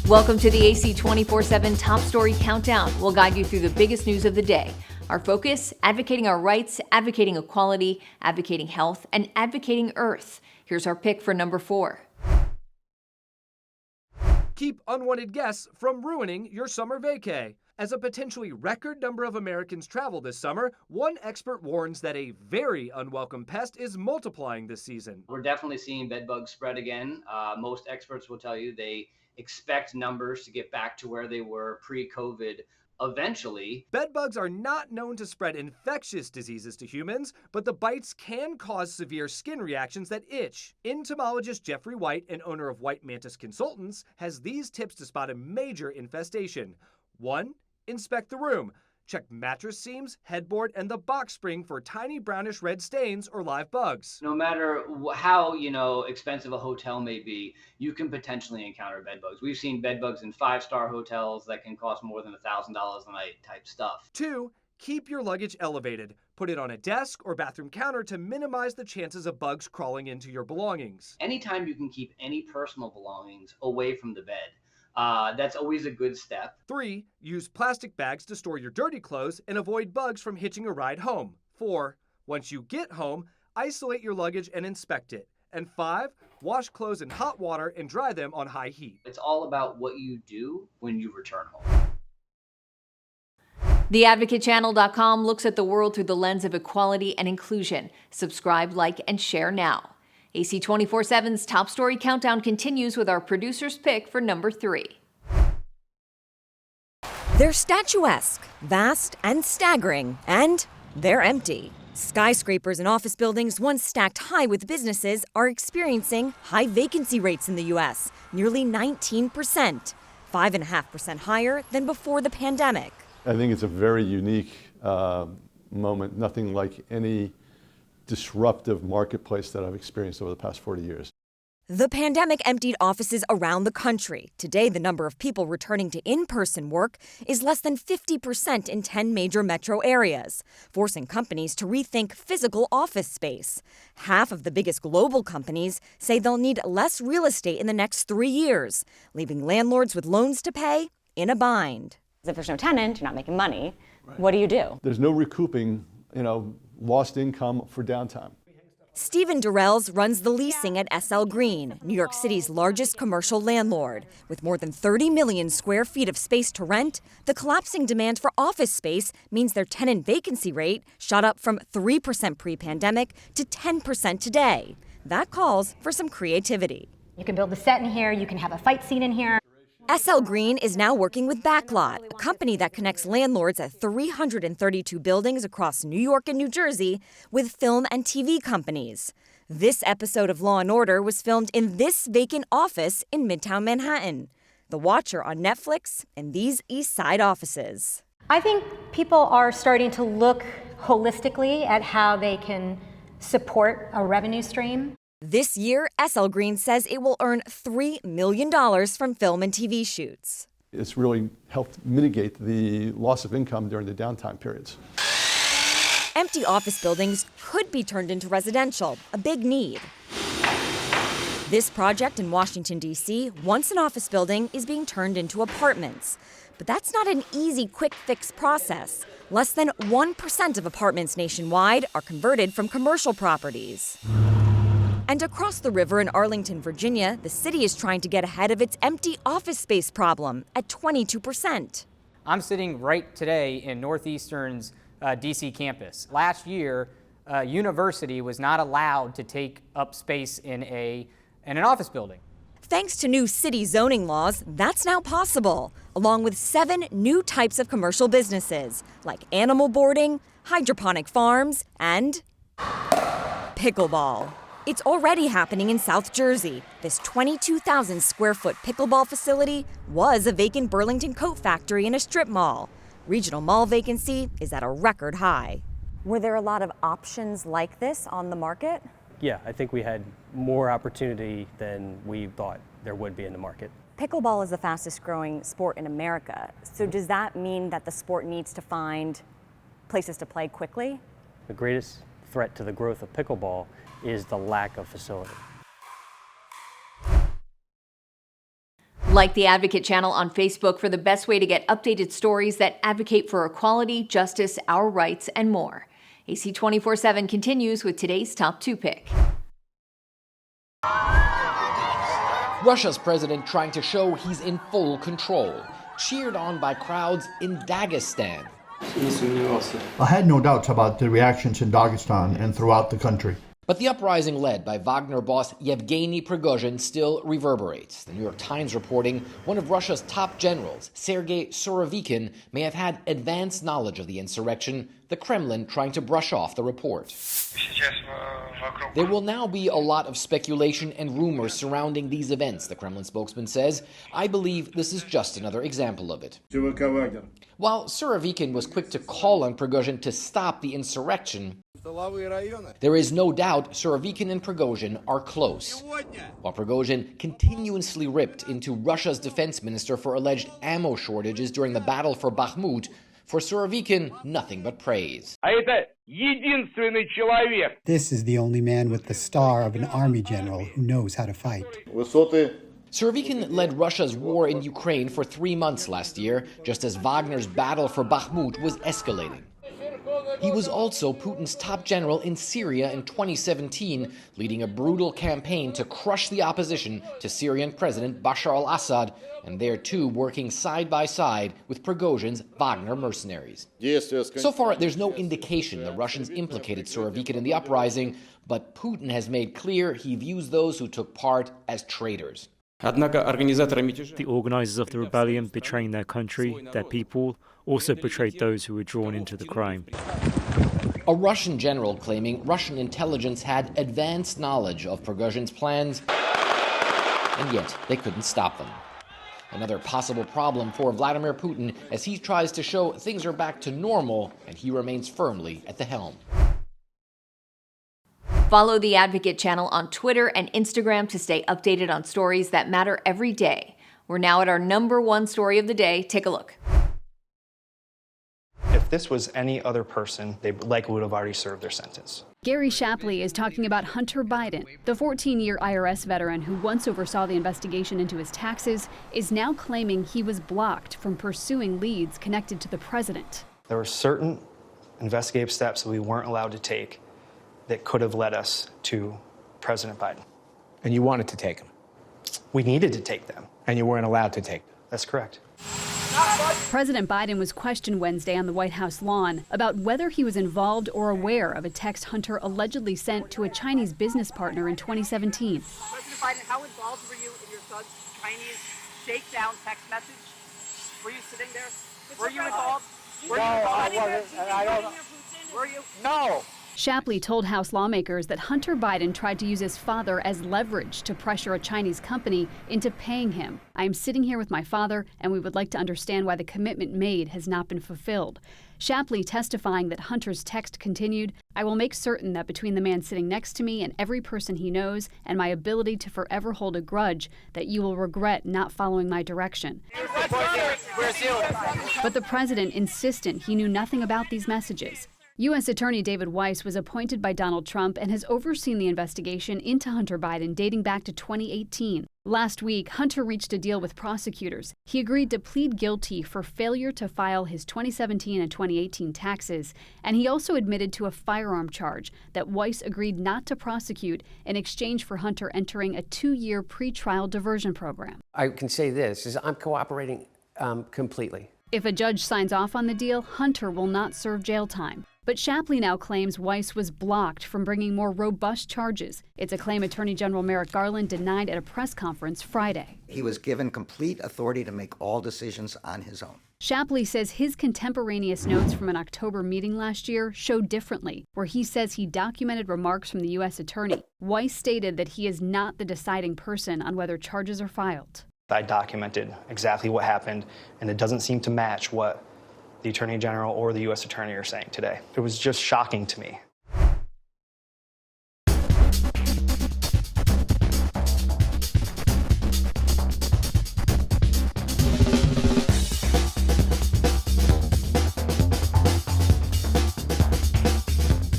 Welcome to the AC 24/7 Top Story Countdown. We'll guide you through the biggest news of the day. Our focus, advocating our rights, advocating equality, advocating health, and advocating Earth. Here's our pick for number 4. Keep unwanted guests from ruining your summer vacay. As a potentially record number of Americans travel this summer, one expert warns that a very unwelcome pest is multiplying this season. We're definitely seeing bed bugs spread again. Most experts will tell you they expect numbers to get back to where they were pre-COVID eventually. Bed bugs are not known to spread infectious diseases to humans, but the bites can cause severe skin reactions that itch. Entomologist Jeffrey White, and owner of White Mantis Consultants, has these tips to spot a major infestation. 1. Inspect the room. Check mattress seams, headboard, and the box spring for tiny brownish red stains or live bugs. No matter how expensive a hotel may be, you can potentially encounter bed bugs. We've seen bed bugs in 5-star hotels that can cost more than $1,000 a night type stuff. 2. Keep your luggage elevated. Put it on a desk or bathroom counter to minimize the chances of bugs crawling into your belongings. Anytime you can keep any personal belongings away from the bed, that's always a good step. 3. Use plastic bags to store your dirty clothes and avoid bugs from hitching a ride home. 4. Once you get home, isolate your luggage and inspect it. And 5. Wash clothes in hot water and dry them on high heat. It's all about what you do when you return home. TheAdvocateChannel.com looks at the world through the lens of equality and inclusion. Subscribe, like, and share now. AC 24/7's Top Story Countdown continues with our producer's pick for number 3. They're statuesque, vast, and staggering, and they're empty. Skyscrapers and office buildings once stacked high with businesses are experiencing high vacancy rates in the U.S., nearly 19%, 5.5% higher than before the pandemic. I think it's a very unique moment, nothing like any disruptive marketplace that I've experienced over the past 40 years. The pandemic emptied offices around the country. Today, the number of people returning to in-person work is less than 50% in 10 major metro areas, forcing companies to rethink physical office space. Half of the biggest global companies say they'll need less real estate in the next 3 years, leaving landlords with loans to pay in a bind. If there's no tenant, you're not making money. Right. What do you do? There's no recouping, lost income for downtime. Stephen Durrells runs the leasing at SL Green, New York City's largest commercial landlord. With more than 30 million square feet of space to rent, the collapsing demand for office space means their tenant vacancy rate shot up from 3% pre-pandemic to 10% today. That calls for some creativity. You can build a set in here, you can have a fight scene in here. SL Green is now working with Backlot, a company that connects landlords at 332 buildings across New York and New Jersey with film and TV companies. This episode of Law & Order was filmed in this vacant office in Midtown Manhattan. The Watcher on Netflix and these East Side offices. I think people are starting to look holistically at how they can support a revenue stream. This year, SL Green says it will earn $3 million from film and TV shoots. It's really helped mitigate the loss of income during the downtime periods. Empty office buildings could be turned into residential, a big need. This project in Washington, D.C., once an office building, is being turned into apartments. But that's not an easy, quick fix process. Less than 1% of apartments nationwide are converted from commercial properties. And across the river in Arlington, Virginia, the city is trying to get ahead of its empty office space problem at 22%. I'm sitting right today in Northeastern's DC campus. Last year, a university was not allowed to take up space in an office building. Thanks to new city zoning laws, that's now possible, along with 7 new types of commercial businesses, like animal boarding, hydroponic farms, and pickleball. It's already happening in South Jersey. This 22,000 square foot pickleball facility was a vacant Burlington coat factory in a strip mall. Regional mall vacancy is at a record high. Were there a lot of options like this on the market? Yeah, I think we had more opportunity than we thought there would be in the market. Pickleball is the fastest growing sport in America. So does that mean that the sport needs to find places to play quickly? The greatest threat to the growth of pickleball is the lack of facility. Like the Advocate channel on Facebook for the best way to get updated stories that advocate for equality, justice, our rights, and more. AC 24/7 continues with today's top 2 pick. Russia's president trying to show he's in full control, cheered on by crowds in Dagestan. I had no doubts about the reactions in Dagestan and throughout the country. But the uprising led by Wagner boss Yevgeny Prigozhin still reverberates. The New York Times reporting one of Russia's top generals, Sergei Surovikin, may have had advanced knowledge of the insurrection, the Kremlin trying to brush off the report. There will now be a lot of speculation and rumors surrounding these events, the Kremlin spokesman says. I believe this is just another example of it. While Surovikin was quick to call on Prigozhin to stop the insurrection, there is no doubt Surovikin and Prigozhin are close. While Prigozhin continuously ripped into Russia's defense minister for alleged ammo shortages during the battle for Bakhmut, for Surovikin, nothing but praise. This is the only man with the star of an army general who knows how to fight. Surovikin led Russia's war in Ukraine for 3 months last year, just as Wagner's battle for Bakhmut was escalating. He was also Putin's top general in Syria in 2017, leading a brutal campaign to crush the opposition to Syrian President Bashar al-Assad, and there too working side by side with Prigozhin's Wagner mercenaries. So far, there's no indication the Russians implicated Surovikin in the uprising, but Putin has made clear he views those who took part as traitors. The organizers of the rebellion betraying their country, their people, also betrayed those who were drawn into the crime. A Russian general claiming Russian intelligence had advanced knowledge of Prigozhin's plans, and yet they couldn't stop them. Another possible problem for Vladimir Putin as he tries to show things are back to normal and he remains firmly at the helm. Follow the Advocate channel on Twitter and Instagram to stay updated on stories that matter every day. We're now at our number 1 story of the day. Take a look. If this was any other person, they likely would have already served their sentence. Gary Shapley is talking about Hunter Biden. The 14-year IRS veteran who once oversaw the investigation into his taxes is now claiming he was blocked from pursuing leads connected to the president. There were certain investigative steps that we weren't allowed to take that could have led us to President Biden. And you wanted to take them? We needed to take them. And you weren't allowed to take them? That's correct. President Biden was questioned Wednesday on the White House lawn about whether he was involved or aware of a text Hunter allegedly sent to a Chinese business partner in 2017. President Biden, how involved were you in your son's Chinese shakedown text message? Were you sitting there? Were you involved? No, I wasn't, and I don't. Were you? No. Shapley told House lawmakers that Hunter Biden tried to use his father as leverage to pressure a Chinese company into paying him. I am sitting here with my father, and we would like to understand why the commitment made has not been fulfilled. Shapley testifying that Hunter's text continued, I will make certain that between the man sitting next to me and every person he knows, and my ability to forever hold a grudge, that you will regret not following my direction. But the president insistent he knew nothing about these messages. U.S. Attorney David Weiss was appointed by Donald Trump and has overseen the investigation into Hunter Biden dating back to 2018. Last week, Hunter reached a deal with prosecutors. He agreed to plead guilty for failure to file his 2017 and 2018 taxes, and he also admitted to a firearm charge that Weiss agreed not to prosecute in exchange for Hunter entering a 2-year pretrial diversion program. I can say this, is I'm cooperating completely. If a judge signs off on the deal, Hunter will not serve jail time. But Shapley now claims Weiss was blocked from bringing more robust charges. It's a claim Attorney General Merrick Garland denied at a press conference Friday. He was given complete authority to make all decisions on his own. Shapley says his contemporaneous notes from an October meeting last year show differently, where he says he documented remarks from the U.S. attorney. Weiss stated that he is not the deciding person on whether charges are filed. I documented exactly what happened, and it doesn't seem to match what the Attorney General or the U.S. Attorney are saying today. It was just shocking to me